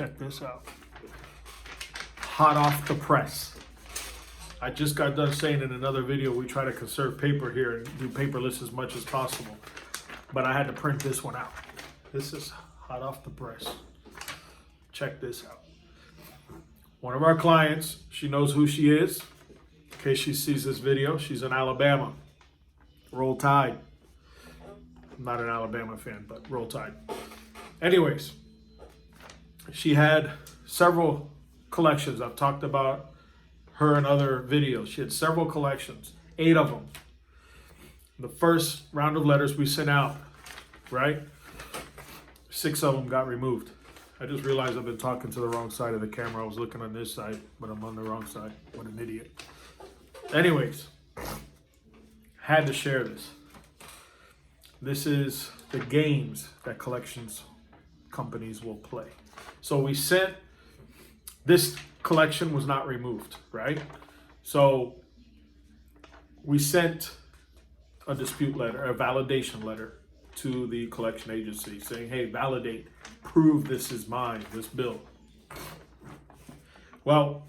Check this out. Hot off the press. I just got done saying in another video we try to conserve paper here and do paperless as much as possible. But I had to print this one out. This is hot off the press. Check this out. One of our clients, she knows who she is. In case she sees this video, she's in Alabama. Roll Tide. I'm not an Alabama fan, but Roll Tide. Anyways, she had several collections. I've talked about her in other videos. She had several collections, 8 of them. The first round of letters we sent out, right? 6 of them got removed. I just realized I've been talking to the wrong side of the camera. I was looking on this side, but I'm on the wrong side. What an idiot. Anyways, had to share this. This is the games that collections companies will play. So we sent, this collection was not removed, right? So we sent a dispute letter, a validation letter to the collection agency saying, hey, validate, prove this is mine, this bill. Well,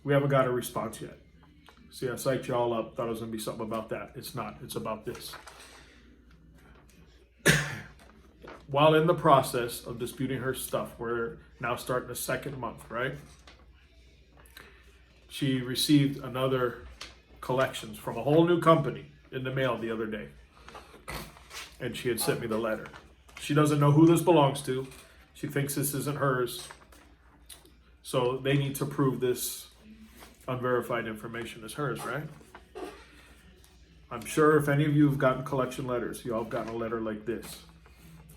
we haven't got a response yet. See, I psyched you all up, thought it was gonna be something about that. It's not, it's about this. While in the process of disputing her stuff, we're now starting the 2nd month, right? She received another collections from a whole new company in the mail the other day. And she had sent me the letter. She doesn't know who this belongs to. She thinks this isn't hers. So they need to prove this unverified information is hers, right? I'm sure if any of you have gotten collection letters, you all have gotten a letter like this.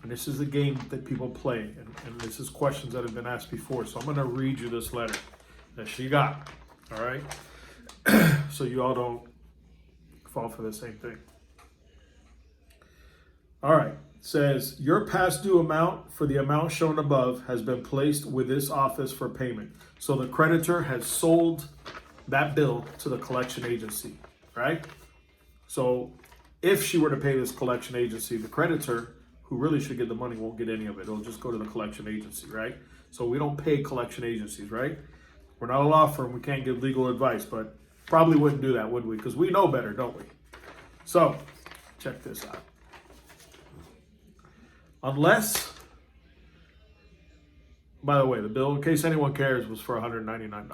And this is a game that people play, and this is questions that have been asked before. So I'm going to read you this letter that she got, all right? So you all don't fall for the same thing. All right, it says, your past due amount for the amount shown above has been placed with this office for payment. So the creditor has sold that bill to the collection agency, right? So if she were to pay this collection agency, the creditor, who really should get the money, won't get any of it. It'll just go to the collection agency, right? So we don't pay collection agencies, right? We're not a law firm. We can't give legal advice, but probably wouldn't do that, would we? Because we know better, don't we? So check this out. Unless, by the way, the bill, in case anyone cares, was for $199.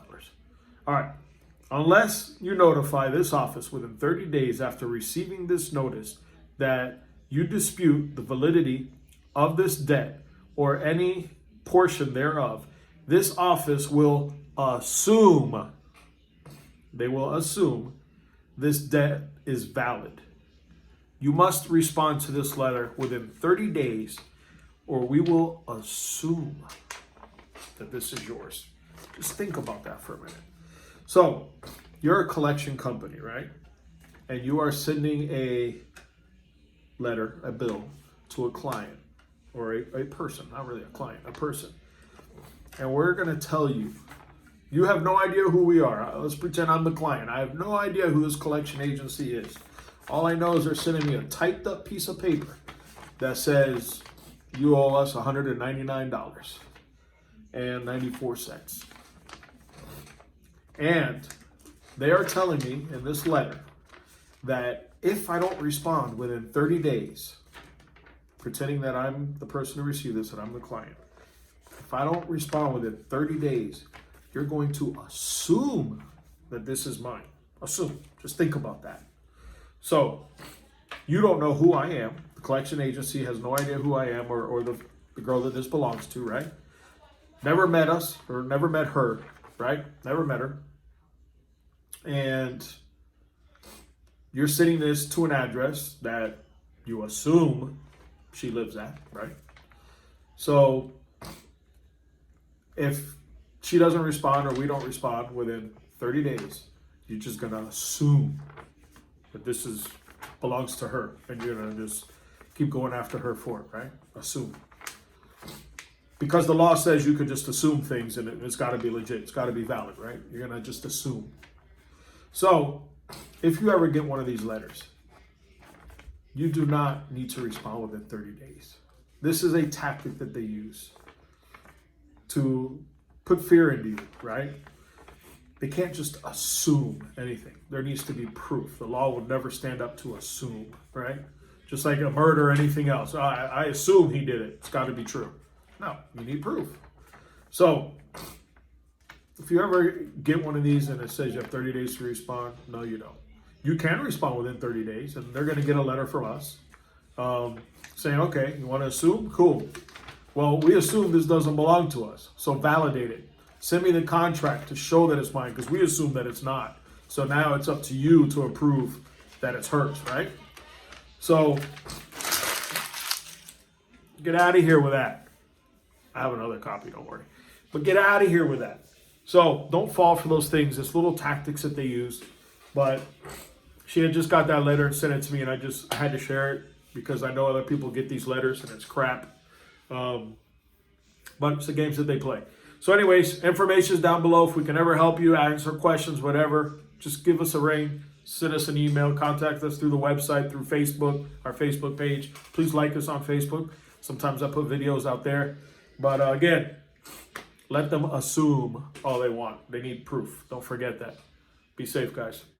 All right. Unless you notify this office within 30 days after receiving this notice that you dispute the validity of this debt or any portion thereof, this office will assume, they will assume this debt is valid. You must respond to this letter within 30 days or we will assume that this is yours. Just think about that for a minute. So you're a collection company, right? And you are sending a letter, a bill, to a client or a person, not really a client, a person. And we're going to tell you, you have no idea who we are. Let's pretend I'm the client. I have no idea who this collection agency is. All I know is they're sending me a typed up piece of paper that says you owe us $199.94. And they are telling me in this letter that if I don't respond within 30 days, pretending that I'm the person who received this and I'm the client, if I don't respond within 30 days, you're going to assume that this is mine. Assume. Just think about that. So you don't know who I am. The collection agency has no idea who I am or the girl that this belongs to, right? Never met us or never met her, right? Never met her. And you're sending this to an address that you assume she lives at, right? So if she doesn't respond or we don't respond within 30 days, you're just going to assume that this belongs to her and you're going to just keep going after her for it, right? Assume. Because the law says you could just assume things and it's got to be legit. It's got to be valid, right? You're going to just assume. So if you ever get one of these letters, you do not need to respond within 30 days. This is a tactic that they use. to put fear into you, right? They can't just assume anything. There needs to be proof. The law would never stand up to assume, right? Just like a murder or anything else. I assume he did it. It's got to be true. No, you need proof. So if you ever get one of these and it says you have 30 days to respond, no, you don't. You can respond within 30 days, and they're going to get a letter from us saying, okay, you want to assume? Cool. Well, we assume this doesn't belong to us, so validate it. Send me the contract to show that it's mine, because we assume that it's not. So now it's up to you to approve that it's hers, right? So get out of here with that. I have another copy, don't worry. But get out of here with that. So don't fall for those things. It's little tactics that they use. But she had just got that letter and sent it to me, and I had to share it because I know other people get these letters and it's crap. But it's the games that they play. So anyways, information is down below. If we can ever help you, answer questions, whatever, just give us a ring, send us an email, contact us through the website, through Facebook, our Facebook page. Please like us on Facebook. Sometimes I put videos out there. But again, let them assume all they want. They need proof. Don't forget that. Be safe, guys.